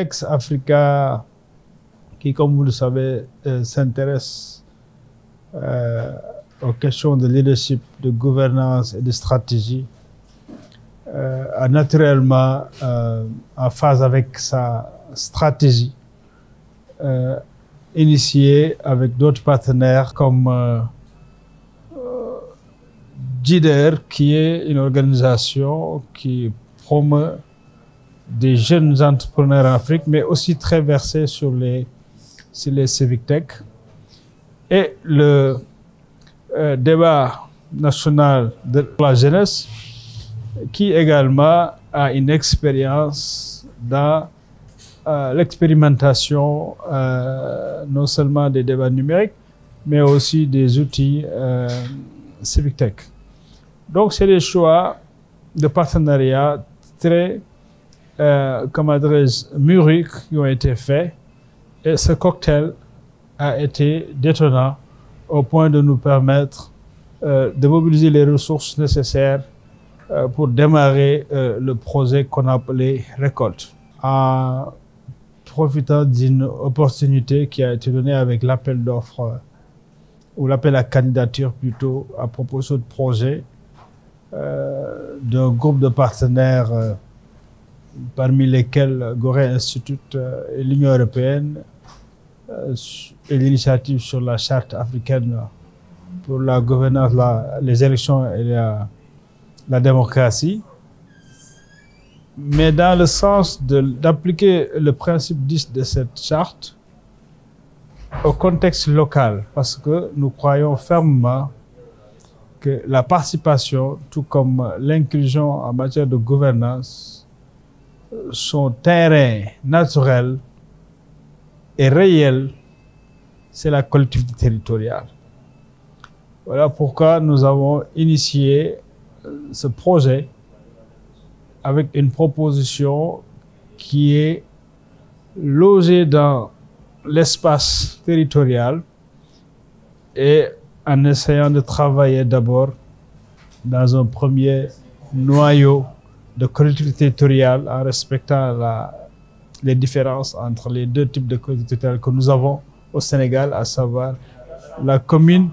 Flex Africa, qui, comme vous le savez, s'intéresse aux questions de leadership, de gouvernance et de stratégie, a naturellement, en phase avec sa stratégie, initié avec d'autres partenaires comme JIDER, qui est une organisation qui promeut des jeunes entrepreneurs en Afrique, mais aussi très versés sur les civic tech. Et le débat national de la jeunesse, qui également a une expérience dans l'expérimentation non seulement des débats numériques, mais aussi des outils civic tech. Donc, c'est des choix de partenariat très, comment dirais-je, mûris qui ont été faits. Et ce cocktail a été détonnant au point de nous permettre de mobiliser les ressources nécessaires pour démarrer le projet qu'on a appelé Récolte. En profitant d'une opportunité qui a été donnée avec l'appel d'offres, ou l'appel à candidature plutôt, à propos de ce projet, d'un groupe de partenaires parmi lesquels Gorée Institute et l'Union européenne et l'initiative sur la charte africaine pour la gouvernance, les élections et la démocratie, mais dans le sens d'appliquer le principe 10 de cette charte au contexte local, parce que nous croyons fermement que la participation, tout comme l'inclusion en matière de gouvernance, son terrain naturel et réel, c'est la collectivité territoriale. Voilà pourquoi nous avons initié ce projet avec une proposition qui est logée dans l'espace territorial et en essayant de travailler d'abord dans un premier noyau de collectivité territoriale en respectant les différences entre les deux types de collectivités territoriales que nous avons au Sénégal, à savoir la commune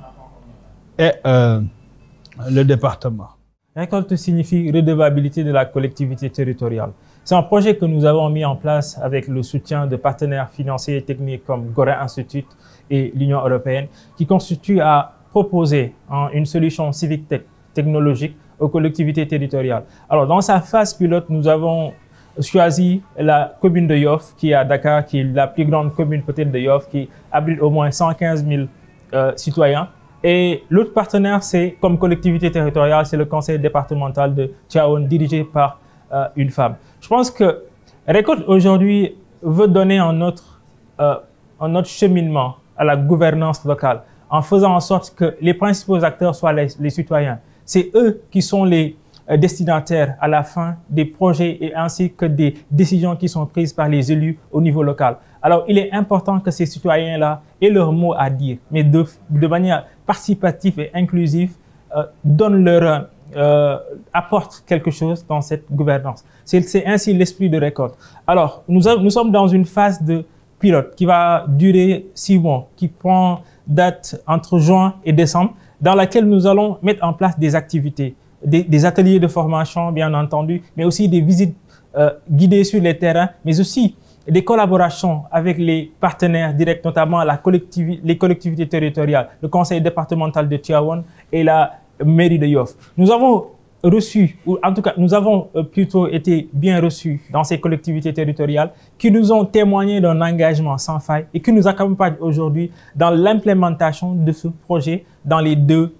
et le département. Récolte signifie redevabilité de la collectivité territoriale. C'est un projet que nous avons mis en place avec le soutien de partenaires financiers et techniques comme Gorée Institute et l'Union européenne, qui constitue à proposer une solution civique technologique aux collectivités territoriales. Alors, dans sa phase pilote, nous avons choisi la commune de Yoff, qui est à Dakar, qui est la plus grande commune peut-être de Yoff, qui abrite au moins 115 000 citoyens. Et l'autre partenaire, c'est comme collectivité territoriale, c'est le conseil départemental de Tivaouane, dirigé par une femme. Je pense que Récolte aujourd'hui veut donner un autre cheminement à la gouvernance locale, en faisant en sorte que les principaux acteurs soient les citoyens. C'est eux qui sont les destinataires à la fin des projets et ainsi que des décisions qui sont prises par les élus au niveau local. Alors, il est important que ces citoyens-là aient leur mot à dire, mais de manière participative et inclusive, apportent quelque chose dans cette gouvernance. C'est ainsi l'esprit de Récolte. Alors, nous sommes dans une phase de pilote qui va durer 6 mois, qui prend date entre juin et décembre, dans laquelle nous allons mettre en place des activités, des ateliers de formation, bien entendu, mais aussi des visites guidées sur les terrains, mais aussi des collaborations avec les partenaires directs, notamment les collectivités territoriales, le conseil départemental de Tivaouane et la mairie de Yoff. Nous avons reçu, ou en tout cas, nous avons plutôt été bien reçus dans ces collectivités territoriales qui nous ont témoigné d'un engagement sans faille et qui nous accompagnent aujourd'hui dans l'implémentation de ce projet dans les 2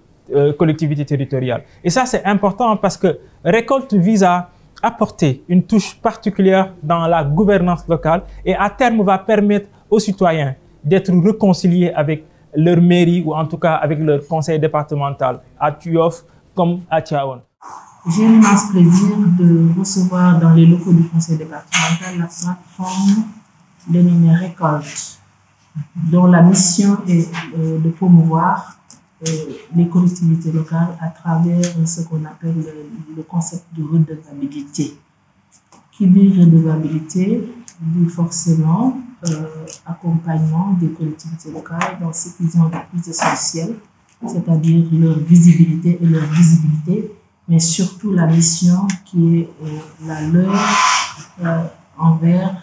collectivités territoriales. Et ça, c'est important parce que Récolte vise à apporter une touche particulière dans la gouvernance locale et à terme va permettre aux citoyens d'être réconciliés avec leur mairie ou en tout cas avec leur conseil départemental à Yoff comme à Tivaouane. J'ai l'immense plaisir de recevoir dans les locaux du conseil départemental la plateforme dénommée Récolte, dont la mission est de promouvoir les collectivités locales à travers ce qu'on appelle le concept de redevabilité. Qui dit redevabilité dit forcément accompagnement des collectivités locales dans ce qu'ils ont de plus essentiel, c'est-à-dire leur visibilité et leur visibilité, mais surtout la mission qui est la leur envers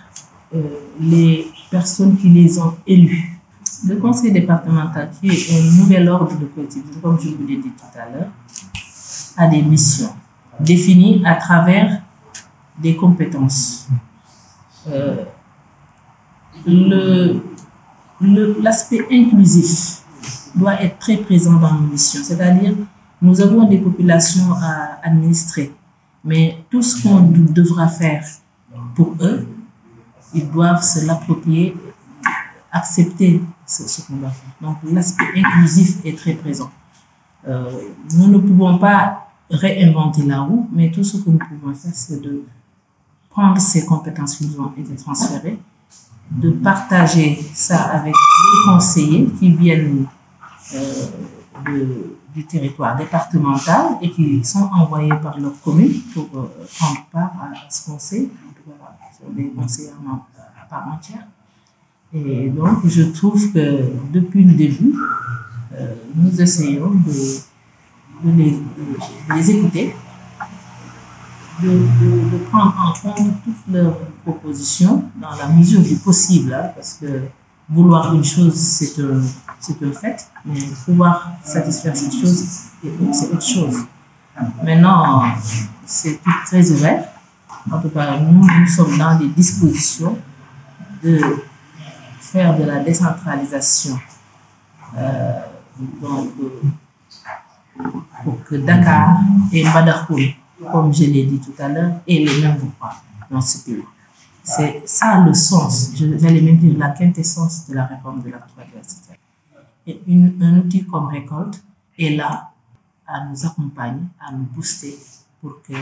les personnes qui les ont élus. Le conseil départemental, qui est un nouvel ordre de collectivité, comme je vous l'ai dit tout à l'heure, a des missions définies à travers des compétences. L'aspect inclusif doit être très présent dans nos missions, c'est-à-dire nous avons des populations à administrer, mais tout ce qu'on devra faire pour eux, ils doivent se l'approprier, accepter ce qu'on doit faire. Donc l'aspect inclusif est très présent. Nous ne pouvons pas réinventer la roue, mais tout ce que nous pouvons faire, c'est de prendre ces compétences qui nous ont été transférées, de partager ça avec les conseillers qui viennent du territoire départemental et qui sont envoyés par leur commune pour prendre part à ce conseil, des conseillers à part entière. Et donc, je trouve que depuis le début, nous essayons de les écouter, de prendre en compte toutes leurs propositions dans la mesure du possible, hein, parce que vouloir une chose, c'est un fait, mais pouvoir satisfaire cette chose, c'est autre chose. Maintenant, c'est tout très ouvert. En tout cas, nous sommes dans les dispositions de faire de la décentralisation pour que Dakar et Mbadakhoune, comme je l'ai dit tout à l'heure, aient les mêmes droits dans ce pays. C'est ça le sens, j'allais même dire la quintessence de la réforme de l'acte 3 de la cité. Et un outil comme Récolte est là à nous accompagner, à nous booster pour que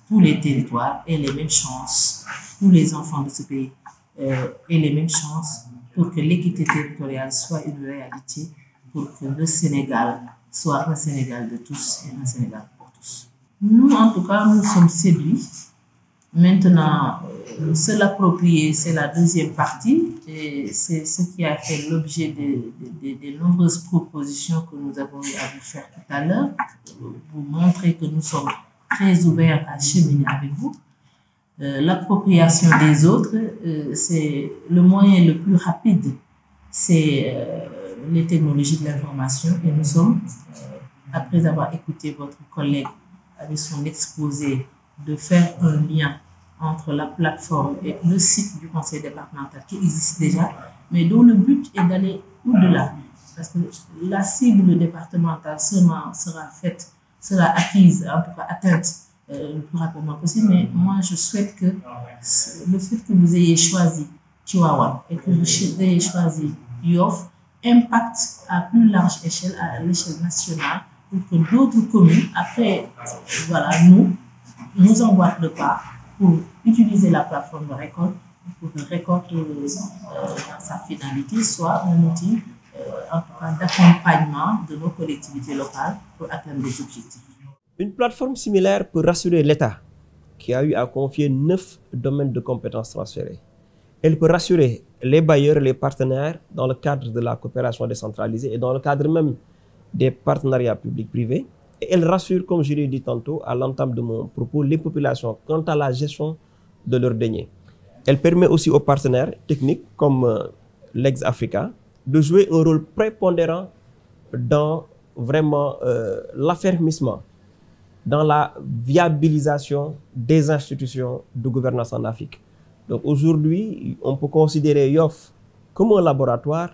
tous les territoires aient les mêmes chances, tous les enfants de ce pays aient les mêmes chances pour que l'équité territoriale soit une réalité, pour que le Sénégal soit un Sénégal de tous et un Sénégal pour tous. Nous, en tout cas, nous sommes séduits. Maintenant, se l'approprier, c'est la deuxième partie, et c'est ce qui a fait l'objet des nombreuses propositions que nous avons eu à vous faire tout à l'heure, pour vous montrer que nous sommes très ouverts à cheminer avec vous. L'appropriation des autres, c'est le moyen le plus rapide, c'est les technologies de l'information, et nous sommes, après avoir écouté votre collègue avec son exposé, de faire un lien entre la plateforme et le site du conseil départemental qui existe déjà, mais dont le but est d'aller au-delà. Parce que la cible départementale sera acquise, en tout cas atteinte le plus rapidement possible. Mais moi, je souhaite que le fait que vous ayez choisi Chihuahua et que vous ayez choisi Yoff impacte à plus large échelle, à l'échelle nationale, pour que d'autres communes, après, voilà, nous emboîtent le pas pour utiliser la plateforme de Récolte, pour que Récolte, dans sa finalité, soit un outil en tout cas d'accompagnement de nos collectivités locales pour atteindre des objectifs. Une plateforme similaire peut rassurer l'État, qui a eu à confier 9 domaines de compétences transférés. Elle peut rassurer les bailleurs et les partenaires dans le cadre de la coopération décentralisée et dans le cadre même des partenariats publics-privés. Et elle rassure, comme je l'ai dit tantôt à l'entame de mon propos, les populations quant à la gestion de leurs deniers. Elle permet aussi aux partenaires techniques comme l'Ex-Africa de jouer un rôle prépondérant dans vraiment l'affermissement, dans la viabilisation des institutions de gouvernance en Afrique. Donc aujourd'hui, on peut considérer Yoff comme un laboratoire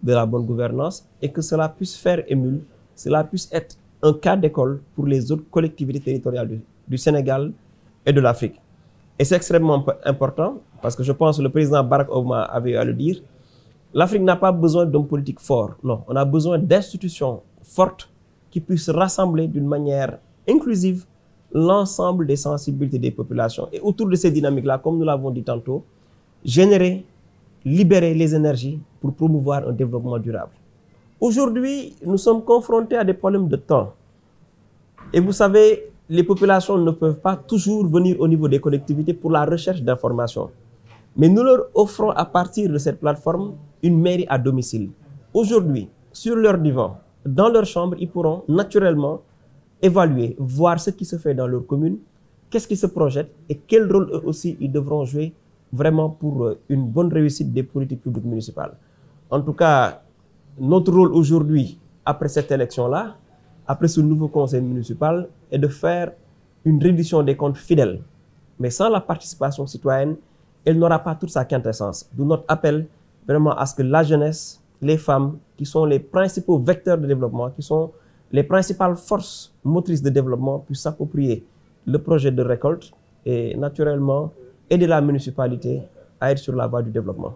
de la bonne gouvernance et que cela puisse faire émule, cela puisse être un cas d'école pour les autres collectivités territoriales du Sénégal et de l'Afrique. Et c'est extrêmement important parce que je pense que le président Barack Obama avait eu à le dire, l'Afrique n'a pas besoin d'hommes politiques forts, non, on a besoin d'institutions fortes qui puissent rassembler d'une manière inclusive l'ensemble des sensibilités des populations. Et autour de ces dynamiques-là, comme nous l'avons dit tantôt, générer, libérer les énergies pour promouvoir un développement durable. Aujourd'hui, nous sommes confrontés à des problèmes de temps. Et vous savez, les populations ne peuvent pas toujours venir au niveau des collectivités pour la recherche d'informations. Mais nous leur offrons à partir de cette plateforme une mairie à domicile. Aujourd'hui, sur leur divan, dans leur chambre, ils pourront naturellement évaluer, voir ce qui se fait dans leur commune, qu'est-ce qui se projette et quel rôle eux aussi ils devront jouer vraiment pour une bonne réussite des politiques publiques municipales. En tout cas, notre rôle aujourd'hui, après cette élection-là, après ce nouveau conseil municipal, est de faire une reddition des comptes fidèle. Mais sans la participation citoyenne, elle n'aura pas toute sa quintessence. D'où notre appel vraiment à ce que la jeunesse, les femmes, qui sont les principaux vecteurs de développement, qui sont les principales forces motrices de développement, puissent s'approprier le projet de récolte et naturellement aider la municipalité à être sur la voie du développement.